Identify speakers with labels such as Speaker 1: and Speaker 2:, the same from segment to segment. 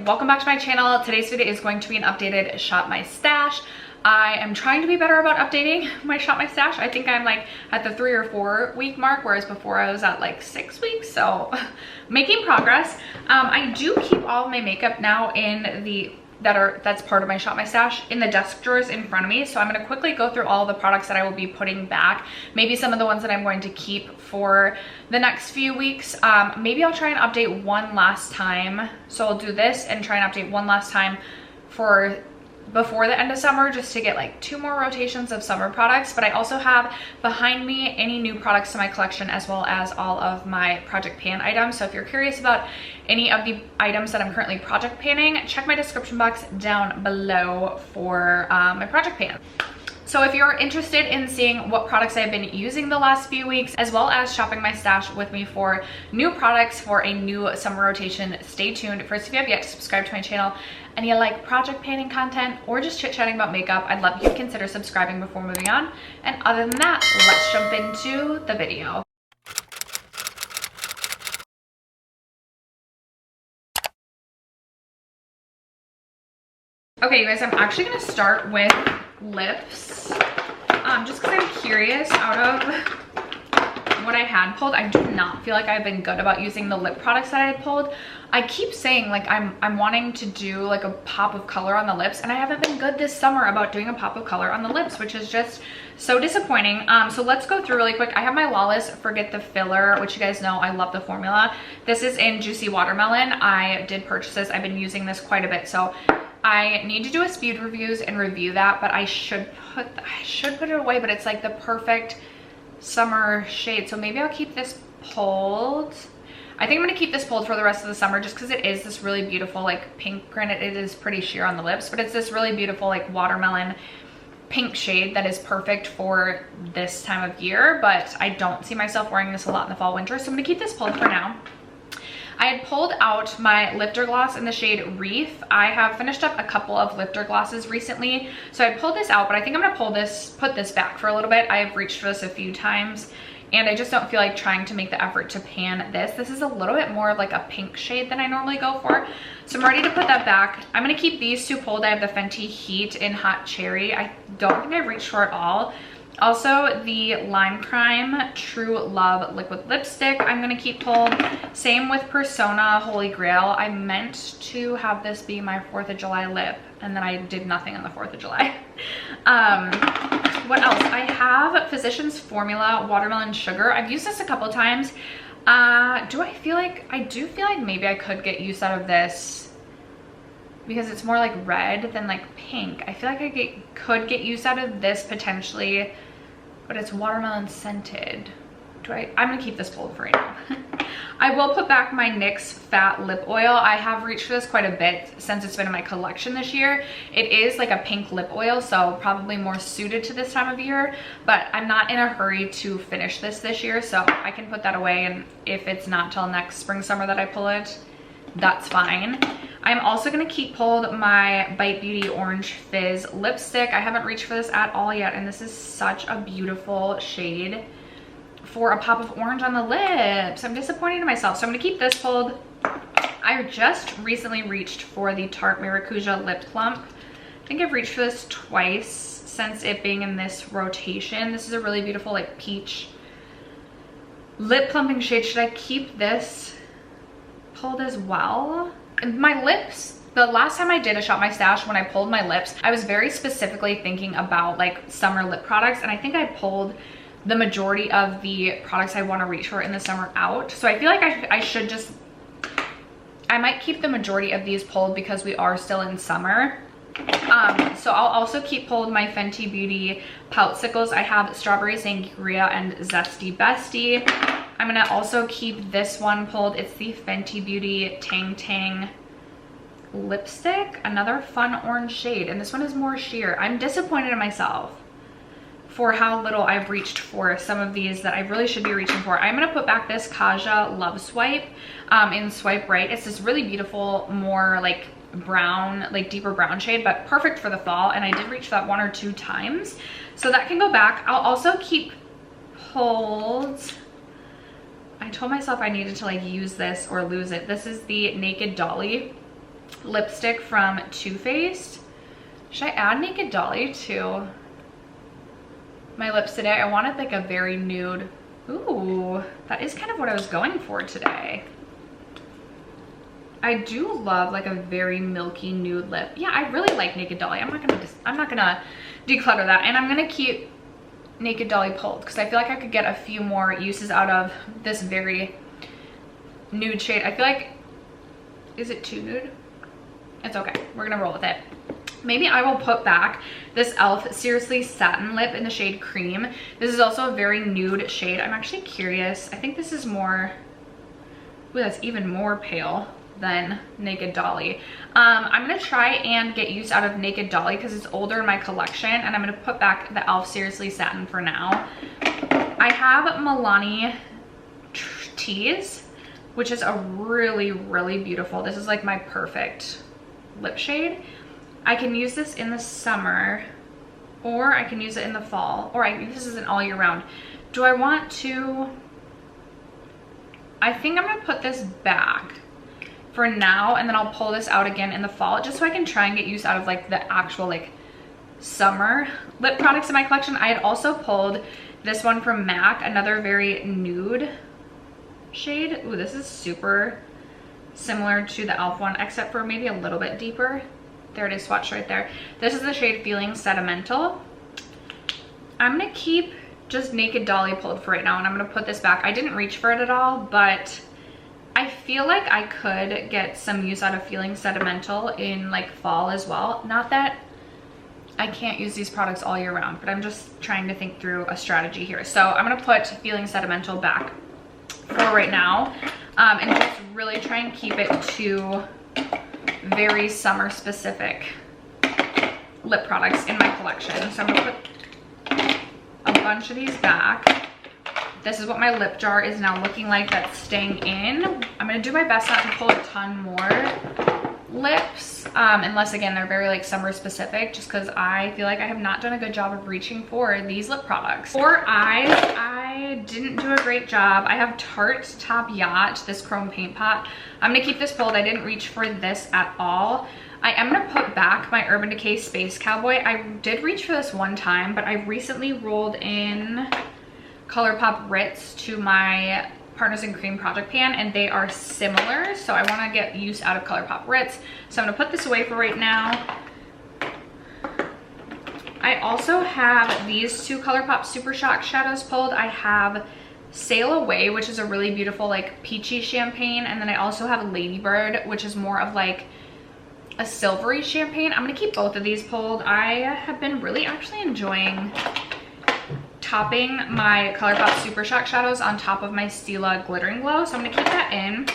Speaker 1: welcome back to my channel. Today's video is going to be an updated Shop My Stash. I am trying to be better about updating my Shop My Stash. I think I'm like at the 3 or 4 week mark, whereas before I was at like 6 weeks, so making progress. I do keep all of my makeup now in the that's part of my Shop My Stash in the desk drawers in front of me. So I'm going to quickly go through all the products that I will be putting back, maybe some of the ones that I'm going to keep for the next few weeks. Maybe I'll try and update one last time. So I'll do this and try and update one last time for before the end of summer, just to get like 2 more rotations of summer products. But I also have behind me any new products to my collection, as well as all of my project pan items. So if you're curious about any of the items that I'm currently project panning, check my description box down below for my project pan. So if you're interested in seeing what products I've been using the last few weeks, as well as shopping my stash with me for new products for a new summer rotation, stay tuned. First, if you have yet to subscribe to my channel and you like project panning content or just chit-chatting about makeup, I'd love if you to consider subscribing before moving on. And other than that, let's jump into the video. Okay, you guys, I'm actually gonna start with lips, just because I'm curious. Out of what I had pulled, I do not feel like I've been good about using the lip products that I had pulled. I keep saying like I'm wanting to do like a pop of color on the lips, and I haven't been good this summer about doing a pop of color on the lips, which is just so disappointing. So let's go through really quick. I have my Lawless Forget the Filler, which you guys know I love the formula. This is in Juicy Watermelon. I did purchase this. I've been using this quite a bit, so I need to do a speed reviews and review that, but I should put it away. But it's like the perfect summer shade, so maybe I'll keep this pulled. I think I'm gonna keep this pulled for the rest of the summer, just because it is this really beautiful like pink. Granted, it is pretty sheer on the lips, but it's this really beautiful like watermelon pink shade that is perfect for this time of year. But I don't see myself wearing this a lot in the fall winter, so I'm gonna keep this pulled for now. I had pulled out my lifter gloss in the shade Reef. I have finished up a couple of lifter glosses recently, so I pulled this out, but I think I'm gonna put this back for a little bit. I have reached for this a few times, and I just don't feel like trying to make the effort to pan this. This is a little bit more of like a pink shade than I normally go for, so I'm ready to put that back. I'm gonna keep these 2 pulled. I have the Fenty Heat in Hot Cherry. I don't think I've reached for it all. Also, the Lime Crime True Love Liquid Lipstick I'm gonna keep pulled. Same with Persona Holy Grail. I meant to have this be my 4th of July lip, and then I did nothing on the 4th of July. What else? I have Physicians Formula Watermelon Sugar. I've used this a couple times. I do feel like maybe I could get use out of this, because it's more like red than like pink. I feel like I could get use out of this potentially, but it's watermelon scented. I'm gonna keep this pulled for right now. I will put back my NYX Fat Lip Oil. I have reached for this quite a bit since it's been in my collection this year. It is like a pink lip oil, so probably more suited to this time of year, but I'm not in a hurry to finish this year, so I can put that away, and if it's not till next spring summer that I pull it, that's fine. I'm also gonna keep pulled my Bite Beauty Orange Fizz lipstick. I haven't reached for this at all yet, and this is such a beautiful shade for a pop of orange on the lips. I'm disappointed in myself, so I'm gonna keep this pulled. I just recently reached for the Tarte Maracuja Lip Plump. I think I've reached for this twice since it being in this rotation. This is a really beautiful like peach lip plumping shade. Should I keep this pulled as well? And my lips, the last time I did a Shop My Stash, when I pulled my lips, I was very specifically thinking about like summer lip products, and I think I pulled the majority of the products I want to reach for in the summer out. So I feel like I might keep the majority of these pulled because we are still in summer. So I'll also keep pulled my Fenty Beauty Poutsicles. I have Strawberry Sangria and Zesty Bestie. I'm gonna also keep this one pulled. It's the Fenty Beauty Tang Tang lipstick, another fun orange shade, and this one is more sheer. I'm disappointed in myself for how little I've reached for some of these that I really should be reaching for. I'm gonna put back this Kaja Love Swipe in Swipe Right. It's this really beautiful, more like brown, like deeper brown shade, but perfect for the fall, and I did reach for that 1 or 2 times, so that can go back. I'll also keep pulled, I told myself I needed to like use this or lose it. This is the Naked Dolly lipstick from Too Faced. Should I add Naked Dolly to my lips today? I wanted like a very nude. Ooh, that is kind of what I was going for today. I do love like a very milky nude lip. Yeah, I really like Naked Dolly. I'm not gonna declutter that, and I'm gonna keep Naked Dolly pulled because I feel like I could get a few more uses out of this very nude shade. I feel like, is it too nude? It's okay, we're gonna roll with it. Maybe I will put back this e.l.f. Seriously Satin Lip in the shade Cream. This is also a very nude shade. I'm actually curious. I think this is more, ooh, that's even more pale than Naked Dolly. I'm gonna try and get use out of Naked Dolly because it's older in my collection, and I'm gonna put back the e.l.f. Seriously Satin for now. I have Milani Tease, which is a really, really beautiful, this is like my perfect lip shade. I can use this in the summer, or I can use it in the fall, or this is an all year round. Do I want to, I think I'm gonna put this back for now, and then I'll pull this out again in the fall, just so I can try and get use out of like the actual like summer lip products in my collection. I had also pulled this one from MAC, another very nude shade. Ooh, this is super similar to the e.l.f. one, except for maybe a little bit deeper. There it is, swatched right there. This is the shade Feeling Sentimental. I'm gonna keep just Naked Dolly pulled for right now, and I'm gonna put this back. I didn't reach for it at all, but I feel like I could get some use out of Feeling Sentimental in like fall as well. Not that I can't use these products all year round, but I'm just trying to think through a strategy here. So I'm gonna put Feeling Sentimental back for right now, and just really try and keep it to very summer specific lip products in my collection. So I'm gonna put a bunch of these back. This is what my lip jar is now looking like that's staying in. I'm gonna do my best not to pull a ton more lips, unless again they're very like summer specific, just because I feel like I have not done a good job of reaching for these lip products. For eyes, I didn't do a great job. I have Tarte Top Yacht, this chrome paint pot. I'm gonna keep this pulled. I didn't reach for this at all. I am gonna put back my Urban Decay Space Cowboy. I did reach for this one time, but I recently rolled in ColourPop Ritz to my Partners in Cream project pan, and they are similar, so I want to get use out of ColourPop Ritz. So I'm gonna put this away for right now. I also have these two ColourPop Super Shock shadows pulled. I have Sail Away, which is a really beautiful like peachy champagne, and then I also have Ladybird, which is more of like a silvery champagne. I'm gonna keep both of these pulled. I have been really actually enjoying topping my ColourPop Super Shock shadows on top of my Stila Glittering Glow, so I'm gonna keep that in.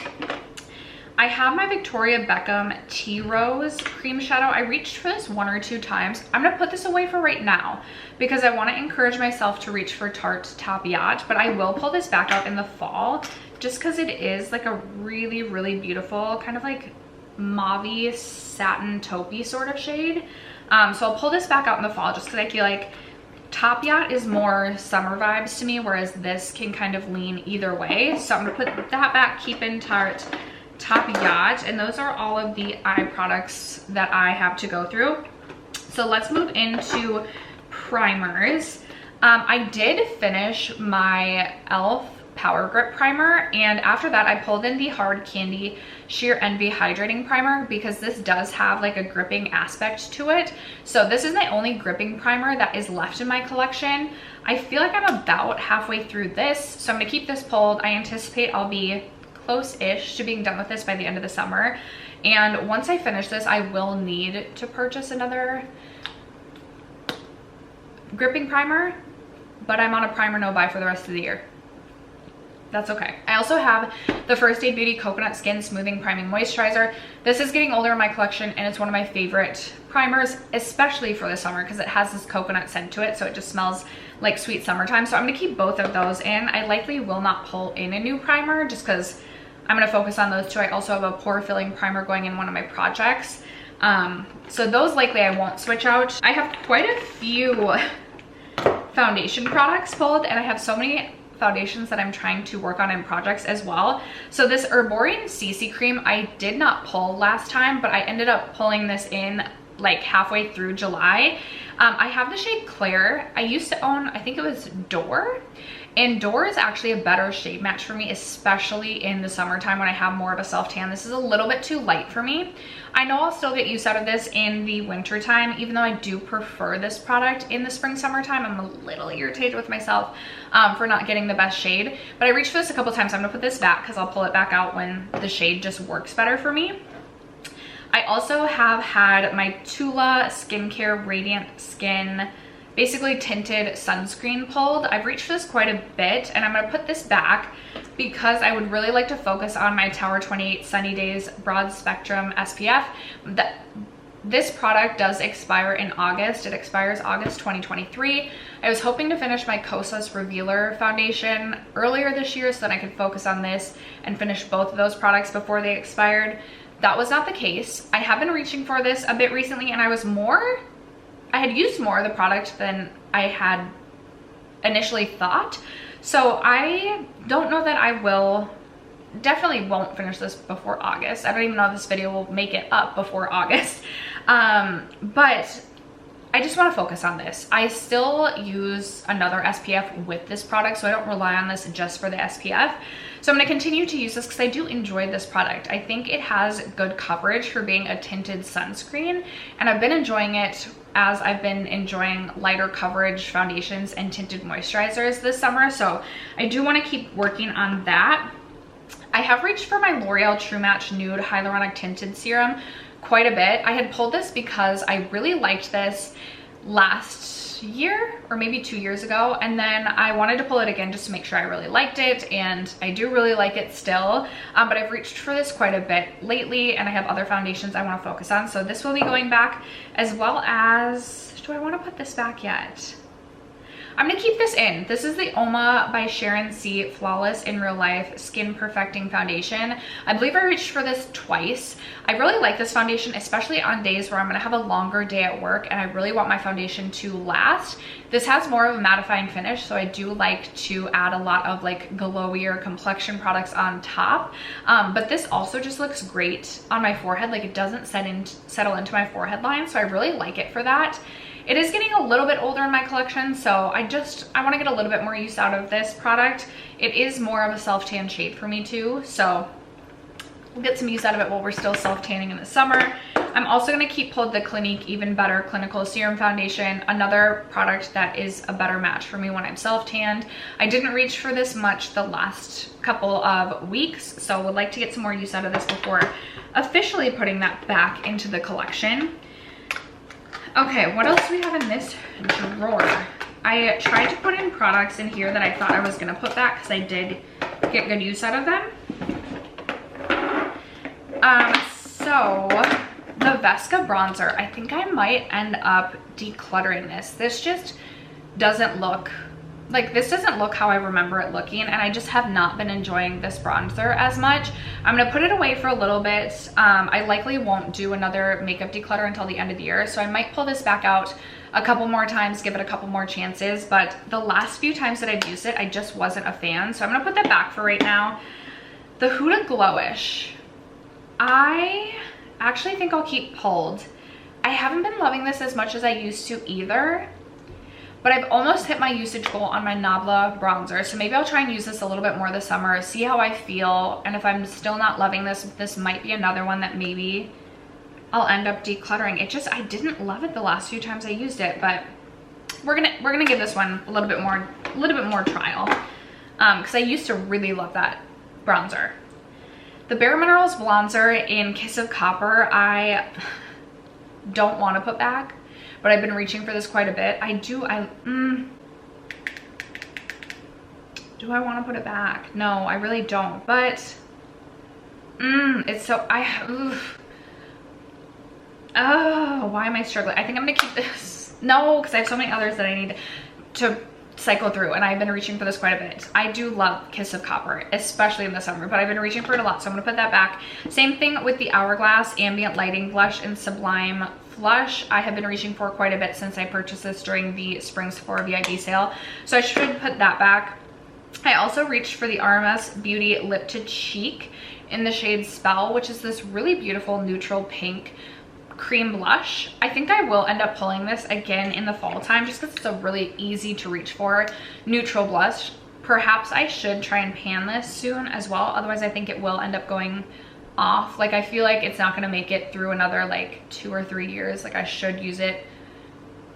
Speaker 1: I have my Victoria Beckham Tea Rose cream shadow. I reached for this one or two times. I'm gonna put this away for right now because I want to encourage myself to reach for Tarte Top Yacht, but I will pull this back out in the fall just because it is like a really, really beautiful kind of like mauve-y satin taupey sort of shade. So I'll pull this back out in the fall just because I feel like Top Yacht is more summer vibes to me, whereas this can kind of lean either way. So I'm gonna put that back, keep in Tarte Top Yacht, and those are all of the eye products that I have to go through. So let's move into primers. I did finish my e.l.f. Power Grip Primer, and after that I pulled in the Hard Candy Sheer Envy Hydrating Primer because this does have like a gripping aspect to it. So this is my only gripping primer that is left in my collection. I feel like I'm about halfway through this, so I'm gonna keep this pulled. I anticipate I'll be close-ish to being done with this by the end of the summer, and once I finish this I will need to purchase another gripping primer, but I'm on a primer no buy for the rest of the year. That's okay. I also have the First Aid Beauty Coconut Skin Smoothing Priming Moisturizer. This is getting older in my collection, and it's one of my favorite primers, especially for the summer because it has this coconut scent to it, so it just smells like sweet summertime. So I'm gonna keep both of those in. I likely will not pull in a new primer just because I'm gonna focus on those two. I also have a pore filling primer going in one of my projects. So those likely I won't switch out. I have quite a few foundation products pulled, and I have so many foundations that I'm trying to work on in projects as well. So this Herborian CC cream, I did not pull last time, but I ended up pulling this in like halfway through July. I have the shade Claire. I used to own, I think it was Door. And Door is actually a better shade match for me, especially in the summertime when I have more of a self tan. This is a little bit too light for me. I know I'll still get use out of this in the winter time, even though I do prefer this product in the spring, summertime. I'm a little irritated with myself for not getting the best shade, but I reached for this a couple times. I'm gonna put this back because I'll pull it back out when the shade just works better for me. I also have had my Tula Skincare Radiant Skin, basically tinted sunscreen pulled. I've reached for this quite a bit, and I'm gonna put this back because I would really like to focus on my Tower 28 Sunny Days Broad Spectrum SPF. This product does expire in August. It expires August 2023. I was hoping to finish my Kosas Revealer foundation earlier this year so that I could focus on this and finish both of those products before they expired. That was not the case. I have been reaching for this a bit recently, and I had used more of the product than I had initially thought. So I don't know that I definitely won't finish this before August. I don't even know if this video will make it up before August. But I just want to focus on this. I still use another SPF with this product, so I don't rely on this just for the SPF. So I'm going to continue to use this because I do enjoy this product. I think it has good coverage for being a tinted sunscreen, and I've been enjoying it as I've been enjoying lighter coverage foundations and tinted moisturizers this summer. So I do want to keep working on that. I have reached for my L'Oreal True Match Nude Hyaluronic Tinted Serum quite a bit. I had pulled this because I really liked this last year or maybe 2 years ago, and then I wanted to pull it again just to make sure I really liked it, and I do really like it still, but I've reached for this quite a bit lately, and I have other foundations I want to focus on, so this will be going back, as well as, do I want to put this back yet? I'm gonna keep this in. This is the Oma by Sharon C Flawless in Real Life Skin Perfecting Foundation. I believe I reached for this twice. I really like this foundation, especially on days where I'm gonna have a longer day at work and I really want my foundation to last. This has more of a mattifying finish, so I do like to add a lot of like glowier complexion products on top. But this also just looks great on my forehead. Like, it doesn't settle into my forehead line, so I really like it for that. It is getting a little bit older in my collection, so I want to get a little bit more use out of this product. It is more of a self-tan shade for me too, so we'll get some use out of it while we're still self-tanning in the summer. I'm also going to keep pulled the Clinique Even Better Clinical Serum Foundation, another product that is a better match for me when I'm self-tanned. I didn't reach for this much the last couple of weeks, so would like to get some more use out of this before officially putting that back into the collection. Okay, what else do we have in this drawer? I tried to put in products in here that I thought I was going to put back because I did get good use out of them. So the Vesca bronzer, I think I might end up decluttering this. This just doesn't look like, this doesn't look how I remember it looking, and I just have not been enjoying this bronzer as much. I'm gonna put it away for a little bit. I likely won't do another makeup declutter until the end of the year, so I might pull this back out a couple more times, give it a couple more chances, but the last few times that I've used it, I just wasn't a fan, so I'm gonna put that back for right now. The Huda Glowish, I actually think I'll keep pulled. I haven't been loving this as much as I used to either, but I've almost hit my usage goal on my Nabla bronzer, so maybe I'll try and use this a little bit more this summer, see how I feel, and if I'm still not loving this, this might be another one that maybe I'll end up decluttering. I didn't love it the last few times I used it, but we're gonna give this one a little bit more trial, because I used to really love that bronzer. The Bare Minerals bronzer in Kiss of Copper, I don't want to put back, but I've been reaching for this quite a bit. Do I want to put it back? No, I really don't, but it's so, oh, why am I struggling? I think I'm gonna keep this. No, because I have so many others that I need to cycle through, and I've been reaching for this quite a bit. I do love Kiss of Copper, especially in the summer, but I've been reaching for it a lot, so I'm gonna put that back. Same thing with the Hourglass Ambient Lighting Blush in Sublime Flush. I have been reaching for quite a bit since I purchased this during the Spring Sephora VIB sale, so I should put that back. I also reached for the RMS Beauty Lip to Cheek in the shade Spell, which is this really beautiful neutral pink cream blush. I think I will end up pulling this again in the fall time just because it's a really easy to reach for neutral blush. Perhaps I should try and pan this soon as well. Otherwise, I think it will end up going off. Like, I feel like it's not going to make it through another like 2 or 3 years. Like, I should use it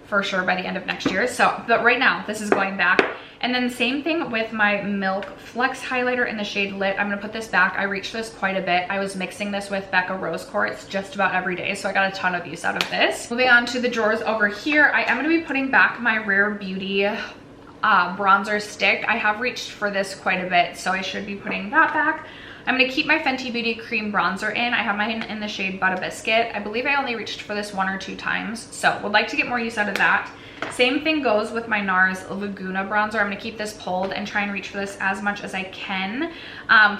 Speaker 1: for sure by the end of next year. So, but right now this is going back. And then same thing with my Milk Flex highlighter in the shade Lit. I'm gonna put this back. I reached this quite a bit. I was mixing this with Becca Rose Quartz just about every day, so I got a ton of use out of this. Moving on to the drawers over here, I am gonna be putting back my Rare Beauty bronzer stick. I have reached for this quite a bit, so I should be putting that back. I'm gonna keep my Fenty Beauty cream bronzer in. I have mine in the shade Butter Biscuit. I believe I only reached for this 1 or 2 times, so would like to get more use out of that. Same thing goes with my NARS Laguna bronzer. I'm gonna keep this pulled and try and reach for this as much as I can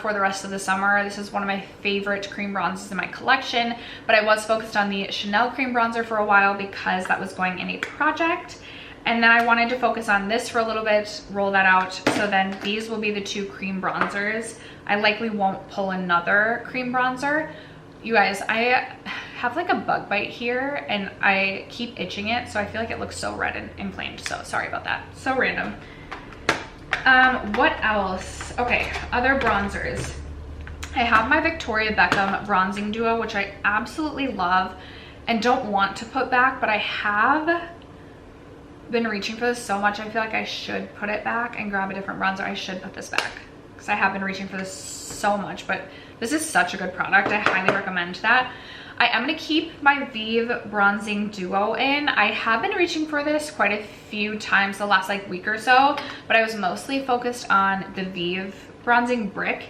Speaker 1: for the rest of the summer. This is one of my favorite cream bronzers in my collection, but I was focused on the Chanel cream bronzer for a while because that was going in a project. And then I wanted to focus on this for a little bit, roll that out. So then these will be the 2 cream bronzers. I likely won't pull another cream bronzer. You guys, I have like a bug bite here and I keep itching it. So I feel like it looks so red and inflamed. So sorry about that. So random. What else? Okay, other bronzers. I have my Victoria Beckham Bronzing Duo, which I absolutely love and don't want to put back, but I have been reaching for this so much. I feel like I should put it back and grab a different bronzer. I should put this back because I have been reaching for this so much, but this is such a good product. I highly recommend that. I am going to keep my Vive Bronzing Duo in. I have been reaching for this quite a few times the last like week or so, but I was mostly focused on the Vive Bronzing Brick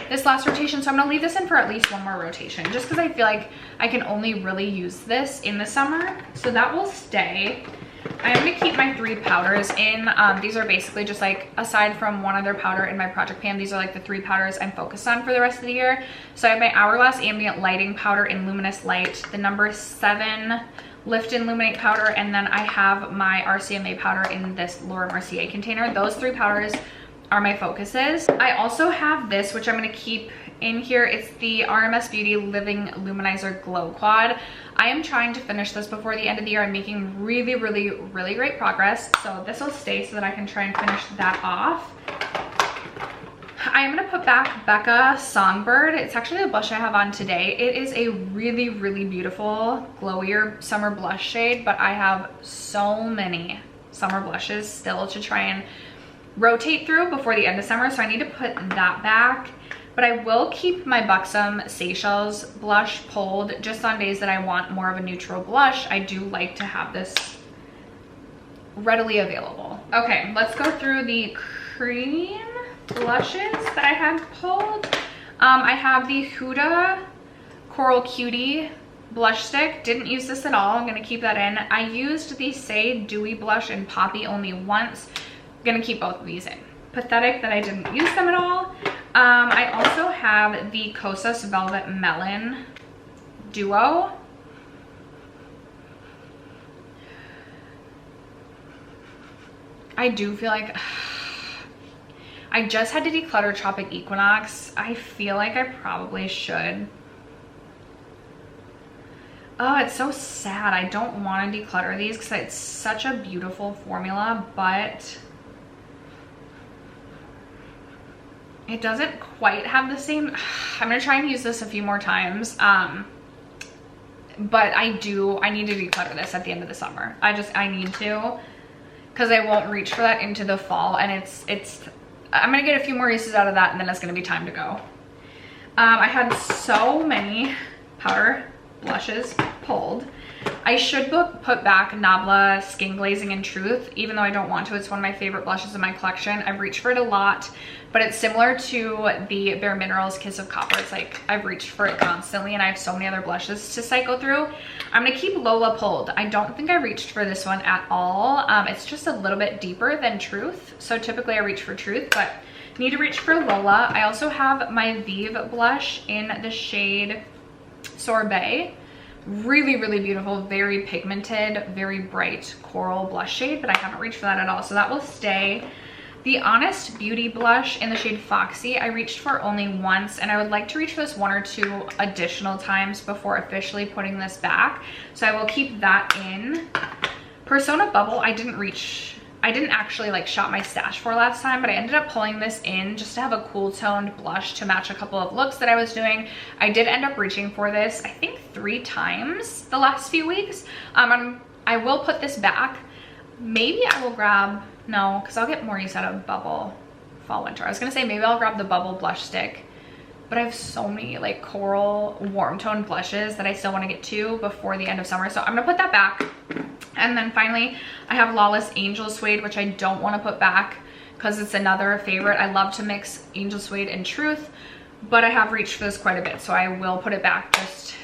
Speaker 1: this last rotation, so I'm gonna leave this in for at least 1 more rotation just because I feel like I can only really use this in the summer, so that will stay. I'm gonna keep my 3 powders in. These are basically just like, aside from 1 other powder in my project pan, these are like the 3 powders I'm focused on for the rest of the year. So I have my Hourglass Ambient Lighting Powder in Luminous Light, the number 7 Lift and Illuminate powder, and then I have my RCMA powder in this Laura Mercier container. Those 3 powders are my focuses. I also have this, which I'm gonna keep in here. It's the RMS Beauty Living Luminizer Glow Quad. I am trying to finish this before the end of the year. I'm making really great progress. So this will stay so that I can try and finish that off. I am gonna put back Becca Songbird. It's actually the blush I have on today. It is a really beautiful, glowier summer blush shade, but I have so many summer blushes still to try and rotate through before the end of summer, so I need to put that back. But I will keep my Buxom Seychelles blush pulled just on days that I want more of a neutral blush. I do like to have this readily available. Okay, let's go through the cream blushes that I had pulled. I have the Huda Coral Cutie blush stick. Didn't use this at all. I'm gonna keep that in. I used the Say Dewy blush in Poppy only once. I'm gonna keep both of these in. Pathetic that I didn't use them at all. I also have the Kosas Velvet Melon Duo. I do feel like I just had to declutter Tropic Equinox. I feel like I probably should. Oh, it's so sad. I don't want to declutter these because it's such a beautiful formula, but it doesn't quite have the same. I'm gonna try and use this a few more times. But I need to declutter this at the end of the summer. I need to, because I won't reach for that into the fall, and I'm gonna get a few more uses out of that, and then it's gonna be time to go. I had so many powder blushes pulled. I should put back Nabla Skin Glazing in Truth, even though I don't want to. It's one of my favorite blushes in my collection. I've reached for it a lot, but it's similar to the Bare Minerals Kiss of Copper. It's like I've reached for it constantly, and I have so many other blushes to cycle through. I'm gonna keep Lola pulled. I don't think I reached for this one at all. It's just a little bit deeper than Truth, so typically I reach for Truth, but need to reach for Lola. I also have my Vive blush in the shade Sorbet. Really beautiful, very pigmented, very bright coral blush shade, but I haven't reached for that at all, so that will stay. The Honest Beauty blush in the shade Foxy, I reached for only once, and I would like to reach for this 1 or 2 additional times before officially putting this back. So I will keep that in. Persona Bubble, I didn't actually like shop my stash for last time, but I ended up pulling this in just to have a cool toned blush to match a couple of looks that I was doing. I did end up reaching for this, I think 3 times the last few weeks. I will put this back. Maybe I will grab, no, because I'll get more use out of Bubble Fall Winter. I was gonna say maybe I'll grab the Bubble blush stick, but I have so many like coral warm toned blushes that I still want to get to before the end of summer. So I'm gonna put that back. And then finally, I have Lawless Angel Suede, which I don't want to put back because it's another favorite. I love to mix Angel Suede and Truth, but I have reached for this quite a bit, so I will put it back just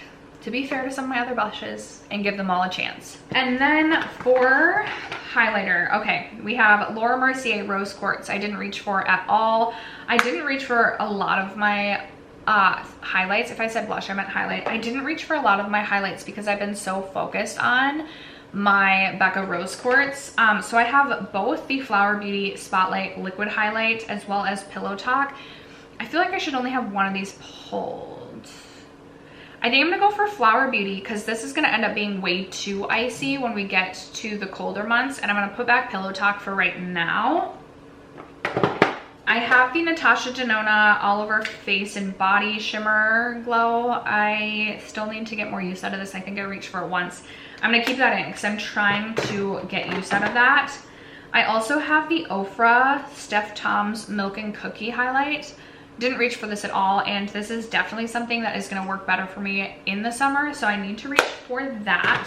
Speaker 1: to be fair to some of my other blushes and give them all a chance. And then for highlighter, okay, we have Laura Mercier Rose Quartz. I didn't reach for at all. I didn't reach for a lot of my highlights. If I said blush, I meant highlight. I didn't reach for a lot of my highlights because I've been so focused on my Becca Rose Quartz. So I have both the Flower Beauty Spotlight Liquid Highlight as well as Pillow Talk. I feel like I should only have one of these pulled. I think I'm gonna go for Flower Beauty because this is gonna end up being way too icy when we get to the colder months, and I'm gonna put back Pillow Talk for right now. I have the Natasha Denona All Over Face and Body Shimmer Glow. I still need to get more use out of this. I think I reached for it once. I'm gonna keep that in because I'm trying to get use out of that. I also have the Ofra Steph Tom's Milk and Cookie Highlight. Didn't reach for this at all, and this is definitely something that is gonna work better for me in the summer, so I need to reach for that.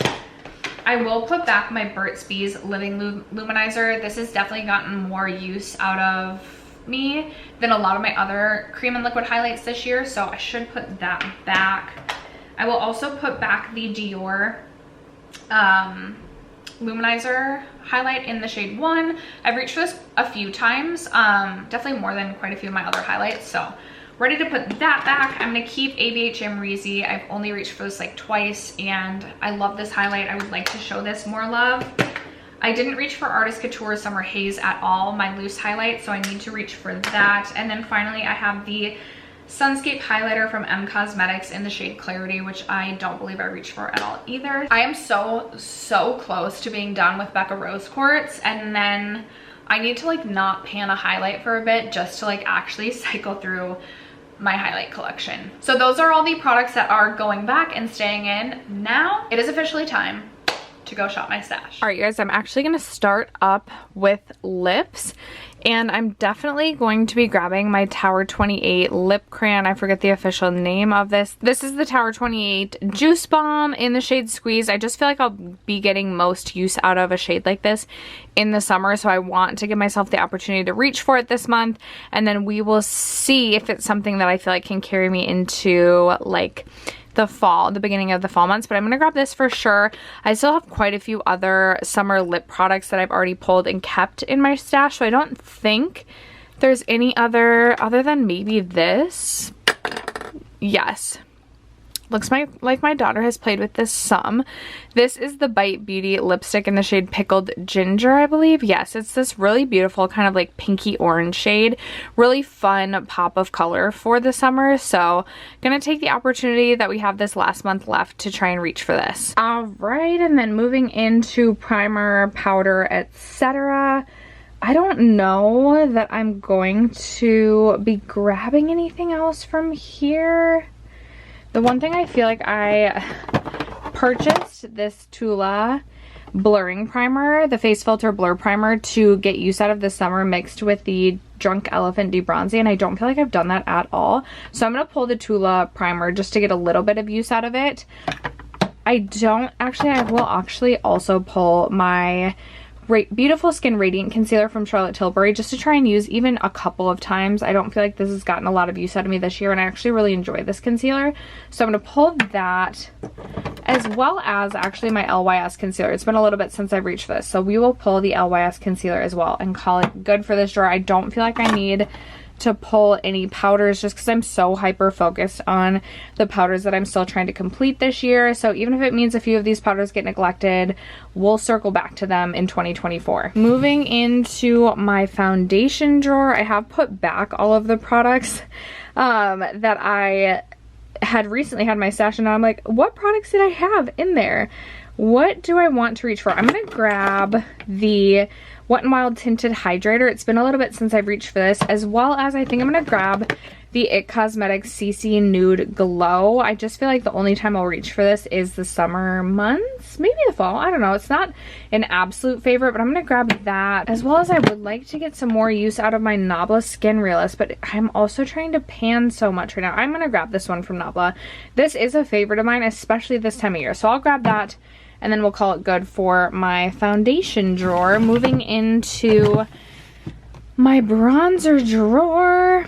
Speaker 1: I will put back my Burt's Bees Living Luminizer. This has definitely gotten more use out of me than a lot of my other cream and liquid highlights this year, so I should put that back. I will also put back the Dior luminizer highlight in the shade 1. I've reached for this a few times, definitely more than quite a few of my other highlights, so ready to put that back. I'm gonna keep ABHM Reezy. I've only reached for this like twice, and I love this highlight. I would like to show this more love. I didn't reach for Artist Couture Summer Haze at all, my loose highlight, so I need to reach for that. And then finally, I have the Sunscape highlighter from M Cosmetics in the shade Clarity, which I don't believe I reached for at all either. I am so close to being done with Becca Rose Quartz, and then I need to like not pan a highlight for a bit just to like actually cycle through my highlight collection. So those are all the products that are going back and staying in. Now it is officially time to go shop my stash. All right, you guys, I'm actually gonna start up with lips, and I'm definitely going to be grabbing my Tower 28 lip crayon. I forget the official name of this. This is the Tower 28 Juice Bomb in the shade Squeeze. I just feel like I'll be getting most use out of a shade like this in the summer, so I want to give myself the opportunity to reach for it this month, and then we will see if it's something that I feel like can carry me into like the fall, the beginning of the fall months, but I'm gonna grab this for sure. I still have quite a few other summer lip products that I've already pulled and kept in my stash, so I don't think there's any other than maybe this. Yes. Looks like my daughter has played with this some. This is the Bite Beauty lipstick in the shade Pickled Ginger, I believe. Yes, it's this really beautiful kind of like pinky orange shade. Really fun pop of color for the summer. So gonna take the opportunity that we have this last month left to try and reach for this. All right, and then moving into primer, powder, etc. I don't know that I'm going to be grabbing anything else from here. The one thing I feel like I purchased this Tula blurring primer, the face filter blur primer, to get use out of the summer mixed with the Drunk Elephant debronzy, and I don't feel like I've done that at all. So I'm going to pull the Tula primer just to get a little bit of use out of it. I will actually also pull my Beautiful Skin Radiant Concealer from Charlotte Tilbury just to try and use even a couple of times. I don't feel like this has gotten a lot of use out of me this year, and I actually really enjoy this concealer. So I'm going to pull that, as well as actually my LYS concealer. It's been a little bit since I've reached for this, so we will pull the LYS concealer as well and call it good for this drawer. I don't feel like I need to pull any powders just because I'm so hyper focused on the powders that I'm still trying to complete this year. So even if it means a few of these powders get neglected, we'll circle back to them in 2024. Moving into my foundation drawer, I have put back all of the products that I had recently had in my stash, and now I'm like, what products did I have in there? What do I want to reach for? I'm gonna grab the Wet n Wild Tinted Hydrator. It's been a little bit since I've reached for this, as well as I think I'm gonna grab the IT Cosmetics CC Nude Glow. I just feel like the only time I'll reach for this is the summer months, maybe the fall, I don't know. It's not an absolute favorite, but I'm gonna grab that, as well as I would like to get some more use out of my Nabla Skin Realist, but I'm also trying to pan so much right now. I'm gonna grab this one from Nabla. This is a favorite of mine, especially this time of year, so I'll grab that, and then we'll call it good for my foundation drawer. Moving into my bronzer drawer.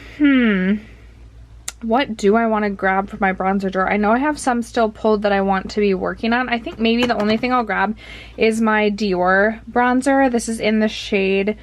Speaker 1: What do I want to grab for my bronzer drawer? I know I have some still pulled that I want to be working on. I think maybe the only thing I'll grab is my Dior bronzer. This is in the shade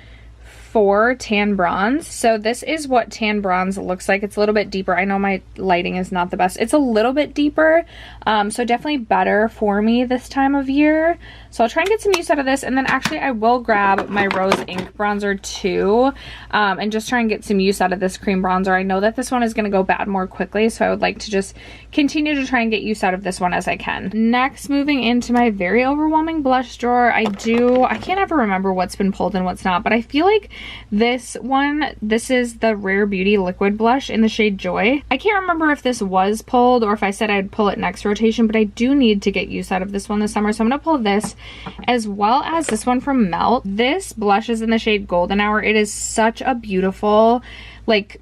Speaker 1: 4 Tan Bronze. So this is what Tan Bronze looks like. It's a little bit deeper. I know my lighting is not the best. It's a little bit deeper, so definitely better for me this time of year. So I'll try and get some use out of this, and then actually I will grab my Rose Ink bronzer too, and just try and get some use out of this cream bronzer. I know that this one is going to go bad more quickly, so I would like to just continue to try and get use out of this one as I can. Next, moving into my very overwhelming blush drawer, I can't ever remember what's been pulled and what's not, but I feel like this is the Rare Beauty liquid blush in the shade Joy. I can't remember if this was pulled or if I said I'd pull it next rotation, but I do need to get use out of this one this summer, so I'm gonna pull this, as well as this one from Melt. This blush is in the shade Golden Hour. It is such a beautiful, like,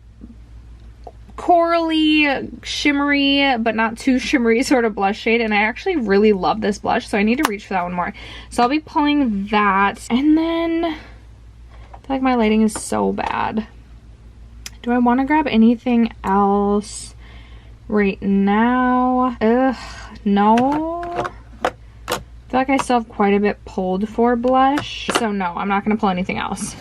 Speaker 1: corally, shimmery, but not too shimmery sort of blush shade, and I actually really love this blush, so I need to reach for that one more. So I'll be pulling that, and then I feel like my lighting is so bad. Do I want to grab anything else right now? No. I feel like I still have quite a bit pulled for blush, so no, I'm not going to pull anything else.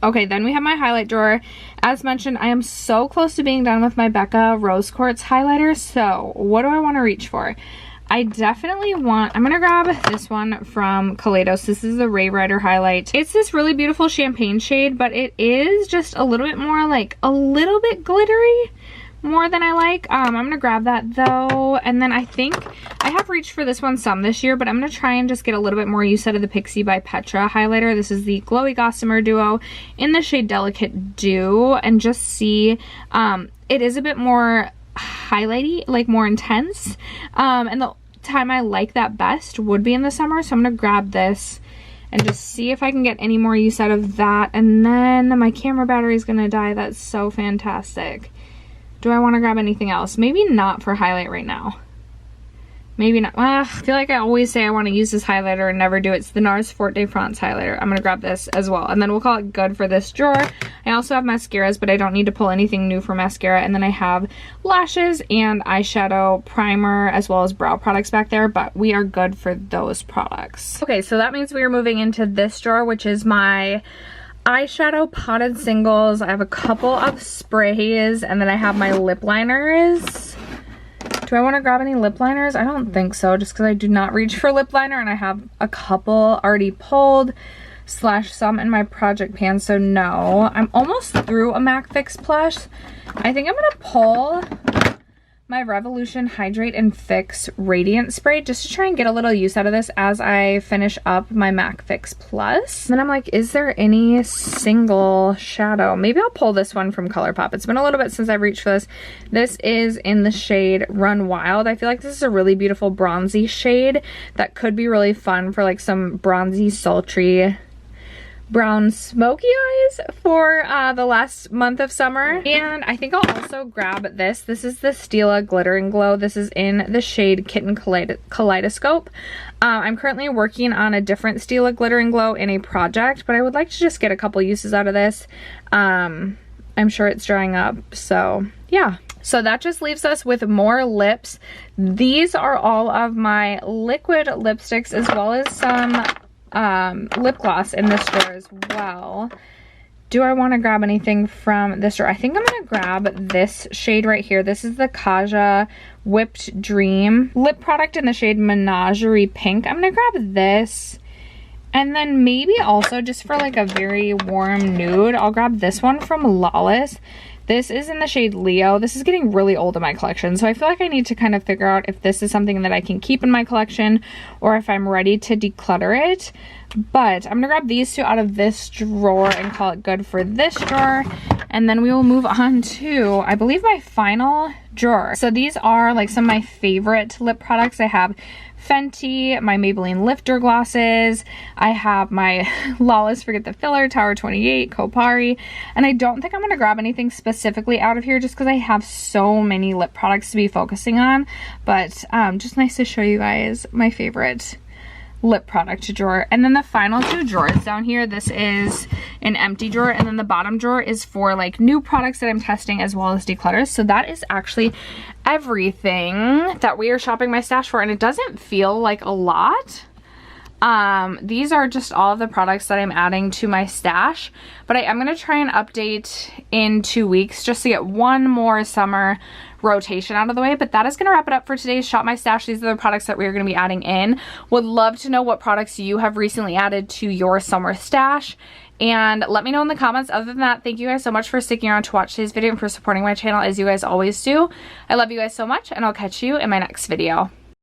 Speaker 1: Okay, then we have my highlight drawer. As mentioned, I am so close to being done with my Becca Rose Quartz highlighter, so what do I want to reach for? I definitely want, I'm going to grab this one from Kaleidos. This is the Ray Rider highlight. It's this really beautiful champagne shade, but it is just a little bit more, like, a little bit glittery, more than I like. I'm going to grab that though, and then I think I have reached for this one some this year, but I'm going to try and just get a little bit more use out of the Pixi by Petra highlighter. This is the Glowy Gossamer Duo in the shade Delicate Dew, and just see, it is a bit more highlighty, like more intense, and the time I like that best would be in the summer, so I'm going to grab this and just see if I can get any more use out of that. And then my camera battery is going to die. That's so fantastic. Do I want to grab anything else? Maybe not for highlight right now. Maybe not. I feel like I always say I want to use this highlighter and never do it. It's the NARS Fort de France highlighter. I'm going to grab this as well, and then we'll call it good for this drawer. I also have mascaras, but I don't need to pull anything new for mascara. And then I have lashes and eyeshadow primer, as well as brow products back there, but we are good for those products. Okay, so that means we are moving into this drawer, which is my eyeshadow potted singles. I have a couple of sprays, and then I have my lip liners. Do I want to grab any lip liners? I don't think so, just because I do not reach for lip liner, and I have a couple already pulled, / some in my project pan, so no. I'm almost through a MAC Fix plush. I think I'm going to pull my Revolution Hydrate and Fix Radiant Spray just to try and get a little use out of this as I finish up my MAC Fix Plus. And then I'm like, is there any single shadow? Maybe I'll pull this one from ColourPop. It's been a little bit since I've reached for this. This is in the shade Run Wild. I feel like this is a really beautiful bronzy shade that could be really fun for like some bronzy, sultry brown smoky eyes for the last month of summer. And I think I'll also grab this. This is the Stila Glitter and Glow. This is in the shade Kitten Kaleidoscope. I'm currently working on a different Stila Glitter and Glow in a project, but I would like to just get a couple uses out of this. I'm sure it's drying up, so yeah. So that just leaves us with more lips. These are all of my liquid lipsticks, as well as some lip gloss in this drawer as well. do I want to grab anything from this drawer? I think I'm going to grab this shade right here. This is the Kaja Whipped Dream lip product in the shade Menagerie Pink. I'm going to grab this. And then maybe also just for like a very warm nude, I'll grab this one from Lawless. This is in the shade Leo. This is getting really old in my collection, so I feel like I need to kind of figure out if this is something that I can keep in my collection or if I'm ready to declutter it. But I'm gonna grab these two out of this drawer and call it good for this drawer. And then we will move on to, I believe, my final drawer. So these are like some of my favorite lip products. I have Fenty, my Maybelline Lifter glosses. I have my Lawless Forget the Filler, Tower 28, Kopari. And I don't think I'm going to grab anything specifically out of here just because I have so many lip products to be focusing on. But just nice to show you guys my favorite lip product drawer. And then the final two drawers down here, this is an empty drawer, and then the bottom drawer is for like new products that I'm testing as well as declutters. So that is actually everything that we are shopping my stash for, and it doesn't feel like a lot. These are just all of the products that I'm adding to my stash, but I am going to try and update in 2 weeks just to get one more summer rotation out of the way. But that is going to wrap it up for today's Shop My Stash. These are the products that we're going to be adding in. Would love to know what products you have recently added to your summer stash, and let me know in the comments. Other than that, thank you guys so much for sticking around to watch today's video and for supporting my channel as you guys always do. I love you guys so much, and I'll catch you in my next video.